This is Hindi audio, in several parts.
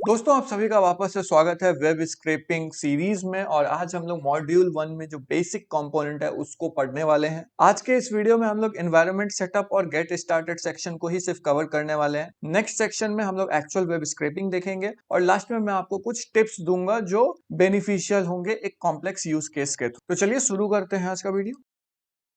दोस्तों आप सभी का वापस से स्वागत है वेब स्क्रैपिंग सीरीज में। और आज हम लोग मॉड्यूल 1 में जो बेसिक कंपोनेंट है उसको पढ़ने वाले हैं। आज के इस वीडियो में हम लोग एनवायरनमेंट सेटअप और गेट स्टार्टेड सेक्शन को ही सिर्फ कवर करने वाले हैं। नेक्स्ट सेक्शन में हम लोग एक्चुअल वेब स्क्रैपिंग देखेंगे और लास्ट में मैं आपको कुछ टिप्स दूंगा जो बेनिफिशियल होंगे एक कॉम्प्लेक्स यूज केस के। तो चलिए शुरू करते हैं आज का वीडियो।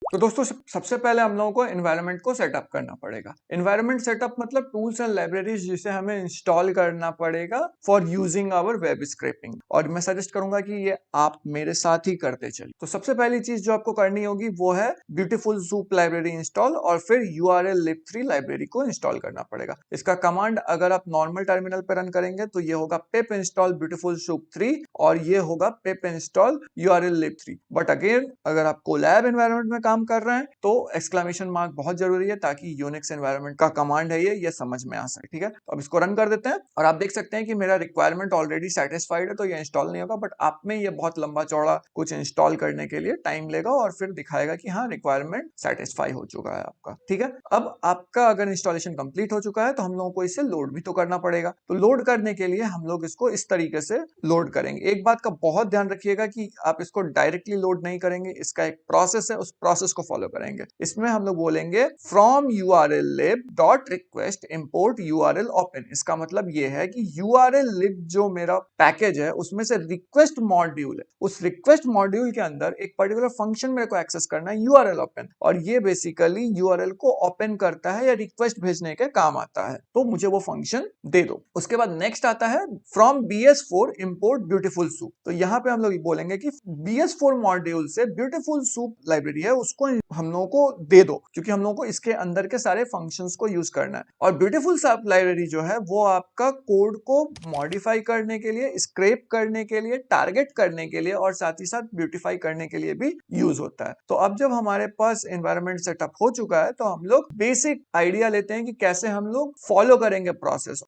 तो दोस्तों सबसे पहले हम लोगों को एनवायरनमेंट को सेटअप करना पड़ेगा। एनवायरनमेंट सेटअप मतलब टूल्स एंड लाइब्रेरीज जिसे हमें इंस्टॉल करना पड़ेगा for using our web scraping. और मैं सजेस्ट करूंगा कि ये आप मेरे साथ ही करते चलिए। तो सबसे पहली चीज जो आपको करनी होगी वो है ब्यूटीफुल सूप लाइब्रेरी इंस्टॉल और फिर URL lib3 लाइब्रेरी को इंस्टॉल करना पड़ेगा। इसका कमांड अगर आप नॉर्मल टर्मिनल पर रन करेंगे तो ये होगा pip install beautiful soup 3 और ये होगा pip install URL lib3। But again अगर आप कोलैब एनवायरनमेंट में काम कर रहे हैं तो एक्सक्लेमेशन मार्क बहुत जरूरी है ताकि यूनिक्स एनवायरनमेंट का कमांड है ये समझ में आ सके। ठीक है, तो अब इसको रन कर देते हैं और आप देख सकते हैं कि मेरा रिक्वायरमेंट ऑलरेडी सेटिस्फाइड है तो ये इंस्टॉल नहीं होगा। बट आप में ये बहुत लंबा चौड़ा कुछ इंस्टॉल करने के लिए टाइम लेगा और फिर दिखाएगा कि हाँ रिक्वायरमेंट सेटिस्फाई हो चुका है आपका। ठीक है, अब आपका अगर इंस्टॉलेशन कंप्लीट हो चुका है तो हम लोगों को इसे लोड भी तो करना पड़ेगा। तो लोड करने के लिए हम लोग इसको इस तरीके से लोड करेंगे। एक बात का बहुत ध्यान रखिएगा कि आप इसको डायरेक्टली लोड नहीं करेंगे, इसका एक प्रोसेस है, उस प्रोसेस को फॉलो करेंगे। इसमें हम लोग बोलेंगे from URL lib dot request import URL open. इसका मतलब ये है कि URL lib जो मेरा पैकेज है उसमें से रिक्वेस्ट मॉड्यूल है, उस रिक्वेस्ट मॉड्यूल के अंदर एक पर्टिकुलर फंक्शन मेरे को एक्सेस करना है URL ओपन, और ये बेसिकली URL को ओपन करता है या रिक्वेस्ट भेजने के काम आता है। तो मुझे वो फंक्शन दे दो। उसके बाद नेक्स्ट आता है from BS4 import beautiful soup. तो यहाँ पे हम लोग बोलेंगे कि BS4 मॉड्यूल से ब्यूटीफुल सूप लाइब्रेरी है उसको हम लोगों को दे दो, क्योंकि हम लोगों को इसके अंदर के सारे फंक्शंस को यूज करना है। और ब्यूटीफुल सूप लाइब्रेरी जो है वो आपका कोड को मॉडिफाई करने के लिए, स्क्रैप करने के लिए, टारगेट करने के लिए और साथ ही साथ ब्यूटीफाई करने के लिए भी यूज होता है। तो अब जब हमारे पास एनवायरनमेंट सेटअप हो चुका है तो हम लोग बेसिक आइडिया लेते हैं कि कैसे हम लोग फॉलो करेंगे प्रोसेस।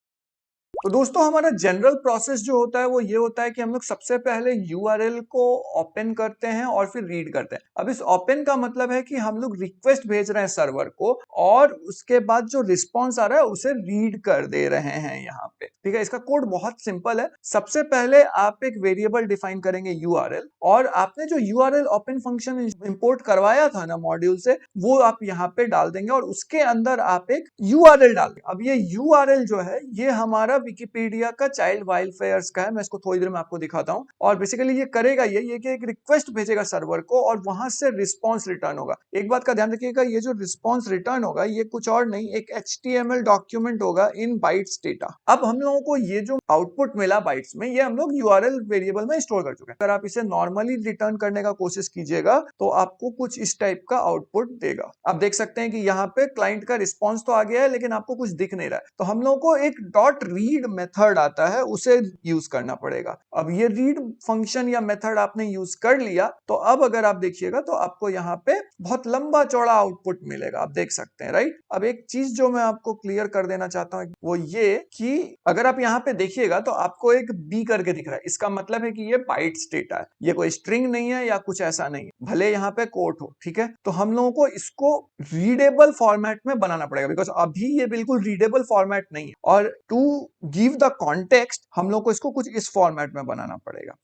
तो दोस्तों हमारा जनरल प्रोसेस जो होता है वो ये होता है कि हम लोग सबसे पहले URL को ओपन करते हैं और फिर रीड करते हैं। अब इस ओपन का मतलब है कि हम लोग रिक्वेस्ट भेज रहे हैं सर्वर को और उसके बाद जो रिस्पॉन्स आ रहा है उसे रीड कर दे रहे हैं यहाँ पे। ठीक है, इसका कोड बहुत सिंपल है। सबसे पहले आप एक वेरिएबल डिफाइन करेंगे URL, और आपने जो URL ओपन फंक्शन इंपोर्ट करवाया था ना मॉड्यूल से, वो आप यहाँ पे डाल देंगे और उसके अंदर आप एक URL डाल देंगे। अब ये URL जो है ये हमारा विकिपीडिया का चाइल्ड वाइल्डफेयर्स का है। मैं इसको थोड़ी देर में आपको दिखाता हूँ। और बेसिकली ये करेगा ये कि एक रिक्वेस्ट भेजेगा सर्वर को और वहां से रिस्पॉन्स रिटर्न होगा। एक बात का ध्यान रखिएगा, ये जो रिस्पॉन्स रिटर्न होगा ये कुछ और नहीं, एक HTML डॉक्यूमेंट होगा इन बाइट्स डेटा। अब हम लोगों को ये जो आउटपुट मिला बाइट्स में ये हम लोग URL वेरिएबल में स्टोर कर चुके हैं। अगर आप इसे नॉर्मली रिटर्न करने का कोशिश कीजिएगा तो आपको कुछ इस टाइप का आउटपुट देगा। आप देख सकते हैं कि यहाँ पे क्लाइंट का रिस्पॉन्स तो आ गया है लेकिन आपको कुछ दिख नहीं रहा है। तो हम लोगों को एक डॉट रीड मेथड आता है उसे यूज करना पड़ेगा। अब ये रीड फंक्शन या मेथड आपने यूज कर लिया तो अब अगर आप देखिएगा तो आपको यहाँ पे बहुत लंबा चौड़ा आउटपुट मिलेगा। आप देख सकते हैं राइट। अब एक चीज जो मैं आपको क्लियर कर देना चाहता हूँ वो ये कि अगर आप यहाँ पे देखिएगा तो आपको एक बी करके दिख रहा है। इसका मतलब है कि ये बाइट्स डेटा है, ये कोई स्ट्रिंग नहीं है या कुछ ऐसा नहीं है, भले यहाँ पे कोट हो। ठीक है, तो हम लोगों को इसको रीडेबल फॉर्मेट में बनाना पड़ेगा बिकॉज अभी ये बिल्कुल रीडेबल फॉर्मेट नहीं है। और टू गिव द कॉन्टेक्स्ट हम लोग को इसको कुछ इस फॉर्मेट में बनाना पड़ेगा।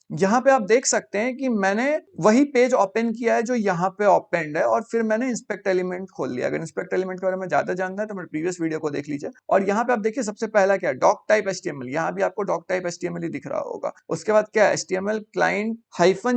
यहाँ पे आप देख सकते हैं कि मैंने वही पेज ओपन किया है जो यहाँ पे ओपनड है और फिर मैंने इंस्पेक्ट एलिमेंट खोल लिया। अगर इंस्पेक्ट एलिमेंट के बारे में ज्यादा जानना है तो मेरे प्रीवियस वीडियो को देख लीजिए। और यहाँ पे आप देखिए सबसे पहला क्या है, डॉक टाइप HTML। यहाँ भी आपको डॉक टाइप HTML ही दिख रहा होगा। उसके बाद क्या है, HTML क्लाइंट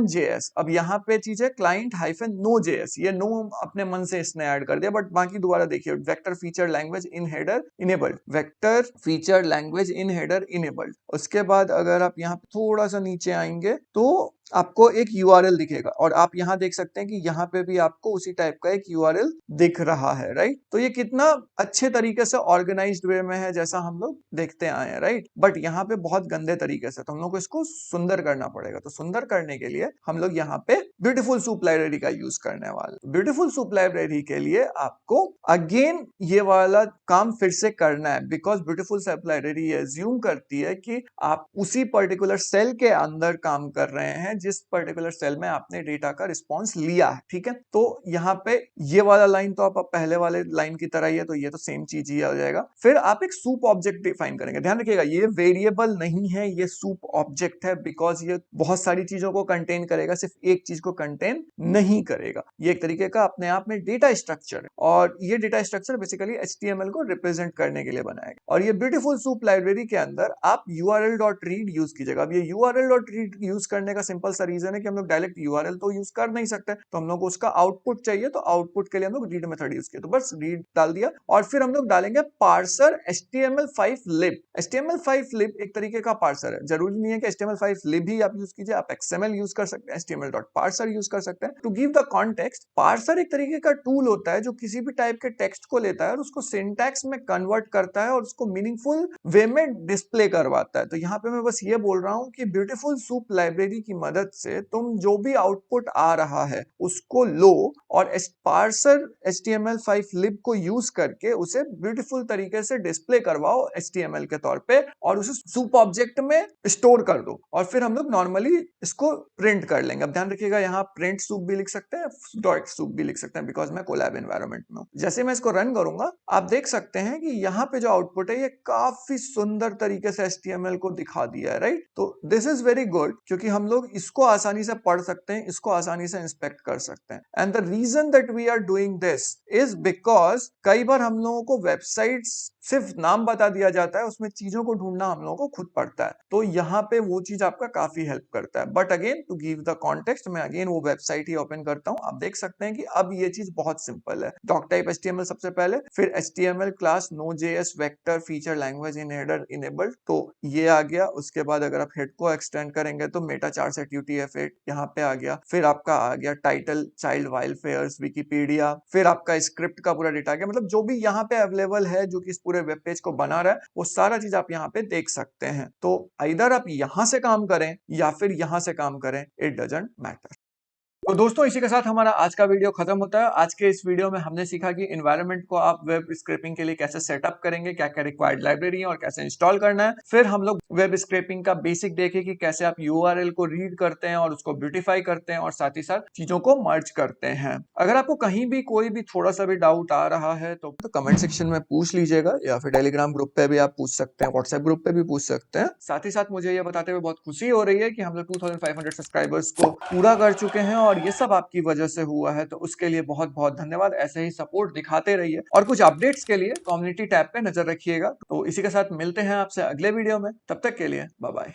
-js। अब यहाँ पे चीज है क्लाइंट -node.js। ये नो अपने मन से इसने ऐड कर दिया बट बाकी दोबारा देखिए, vector feature language in header enabled, vector feature language in header enabled. उसके बाद अगर आप यहाँ थोड़ा सा नीचे आएंगे तो आपको एक URL दिखेगा और आप यहां देख सकते हैं कि यहां पे भी आपको उसी टाइप का एक URL दिख रहा है राइट। तो ये कितना अच्छे तरीके से ऑर्गेनाइज्ड वे में है जैसा हम लोग देखते आए हैं राइट। बट यहाँ पे बहुत गंदे तरीके से, तो हम लोग को इसको सुंदर करना पड़ेगा। तो सुंदर करने के लिए हम लोग यहाँ पे ब्यूटीफुल सूप लाइब्रेरी का यूज करने वाले। ब्यूटीफुल सूप लाइब्रेरी के लिए आपको अगेन ये वाला काम फिर से करना है because beautiful soup library assume करती है कि आप उसी पर्टिकुलर सेल के अंदर काम कर रहे हैं जिस पर्टिकुलर सेल में आपने डेटा का रिस्पॉन्स लिया है। ठीक है, तो यहाँ पे ये वाला लाइन तो आप पहले वाले लाइन की तरह ही है, तो ये तो सेम चीज ही आ जाएगा। फिर आप एक सूप ऑब्जेक्ट डिफाइन करेंगे। ध्यान रखिएगा ये वेरिएबल नहीं है, ये सूप ऑब्जेक्ट है, बिकॉज ये बहुत सारी चीजों को कंटेन करेगा, सिर्फ एक चीज को कंटेन नहीं करेगा। ये एक तरीके का अपने आप में डेटा स्ट्रक्चर है, और ये डेटा स्ट्रक्चर बेसिकली HTML को रिप्रेजेंट करने के लिए बनाएगा। और ये ब्यूटीफुल सूप लाइब्रेरी के अंदर आप url.read यूज कीजिएगा। अब ये url.read यूज करने का सिंपल सा रीजन है कि हम लोग डायरेक्ट URL तो यूज कर नहीं सकते, तो हम लोग को उसका आउटपुट चाहिए, तो आउटपुट के लिए हम लोग रीड मेथड यूज किया, तो बस रीड डाल दिया। और फिर हम लोग डालेंगे पार्सर HTML5lib। HTML5lib एक तरीके का पार्सर है, जरूरी नहीं है कि HTML5lib ही आप यूज कीजिए, आप XML यूज कर सकते हैं, HTML.parser यूज कर सकते हैं। To give the context, parser एक तरीके का टूल होता है जो किसी भी टाइप के टेक्स्ट को लेता है और उसको सिंटैक्स में कन्वर्ट करता है और उसको मीनिंगफुल वे में डिस्प्ले करवाता है। तो यहाँ पे मैं बस ये बोल रहा हूँ कि ब्यूटीफुल सूप लाइब्रेरी की मदद से तुम जो भी आउटपुट आ रहा है उसको लो और पार्सर HTML5lib को यूज करके उसे ब्यूटीफुल तरीके से डिस्प्ले करवाओ HTML के तौर पे, और उसे सूप ऑब्जेक्ट में स्टोर कर दो, और फिर हम लोग नॉर्मली इसको प्रिंट कर लेंगे। अब ध्यान रखिएगा यहाँ प्रिंट सूप भी लिख सकते हैं, डॉट सूप भी लिख सकते हैं, बिकॉज मैं कोलैब एनवायरनमेंट में हूँ। जैसे मैं इसको रन करूंगा आप देख सकते हैं कि यहाँ पे जो आउटपुट है ये काफी सुंदर तरीके से HTML को दिखा दिया है, राइट। तो दिस इज वेरी गुड, क्योंकि हम लोग इसको आसानी से पढ़ सकते हैं, इसको आसानी से इंस्पेक्ट कर सकते हैं। And the reason that we are doing this is because कई बार हम लोगों को वेबसाइट्स सिर्फ नाम बता दिया जाता है, उसमें चीजों को ढूंढना हम लोगों को खुद पड़ता है, तो यहाँ पे वो चीज आपका काफी हेल्प करता है। But again to give the context मैं अगेन वो वेबसाइट ही ओपन करता हूँ। आप देख सकते हैं कि अब ये चीज बहुत सिंपल है। डॉक टाइप HTML सबसे पहले, फिर HTML class Node.js vector feature language in header enabled, तो ये आ गया। उसके बाद अगर आप हेड को एक्सटेंड करेंगे तो मेटा 4 से UTF-8 यहाँ पे आ गया। फिर आपका आ गया टाइटल चाइल्ड वाइल्डफेयर्स विकिपीडिया, फिर आपका स्क्रिप्ट का पूरा डेटा आ गया। मतलब जो भी यहाँ पे अवेलेबल है जो कि इस पूरे वेब पेज को बना रहा है वो सारा चीज आप यहाँ पे देख सकते हैं। तो इधर आप यहाँ से काम करें या फिर यहाँ से काम करें, इट डजंट मैटर। तो दोस्तों इसी के साथ हमारा आज का वीडियो खत्म होता है। आज के इस वीडियो में हमने सीखा कि एनवायरनमेंट को आप वेब स्क्रैपिंग के लिए कैसे सेटअप करेंगे, क्या क्या रिक्वायर्ड लाइब्रेरी है और कैसे इंस्टॉल करना है। फिर हम लोग वेब स्क्रैपिंग का बेसिक देखे कि कैसे आप URL को रीड करते हैं और उसको ब्यूटीफाई करते हैं और साथ ही साथ चीजों को मर्ज करते हैं। अगर आपको कहीं भी कोई भी थोड़ा सा भी डाउट आ रहा है तो कमेंट सेक्शन में पूछ लीजिएगा, या फिर टेलीग्राम ग्रुप पे भी आप पूछ सकते हैं, व्हाट्सएप ग्रुप पे भी पूछ सकते हैं। साथ ही साथ मुझे ये बताते हुए बहुत खुशी हो रही है कि हम लोग 2500 सब्सक्राइबर्स को पूरा कर चुके हैं, और ये सब आपकी वजह से हुआ है, तो उसके लिए बहुत बहुत धन्यवाद। ऐसे ही सपोर्ट दिखाते रहिए, और कुछ अपडेट्स के लिए कम्युनिटी टैब पे नजर रखिएगा। तो इसी के साथ मिलते हैं आपसे अगले वीडियो में, तब तक के लिए बाय बाय।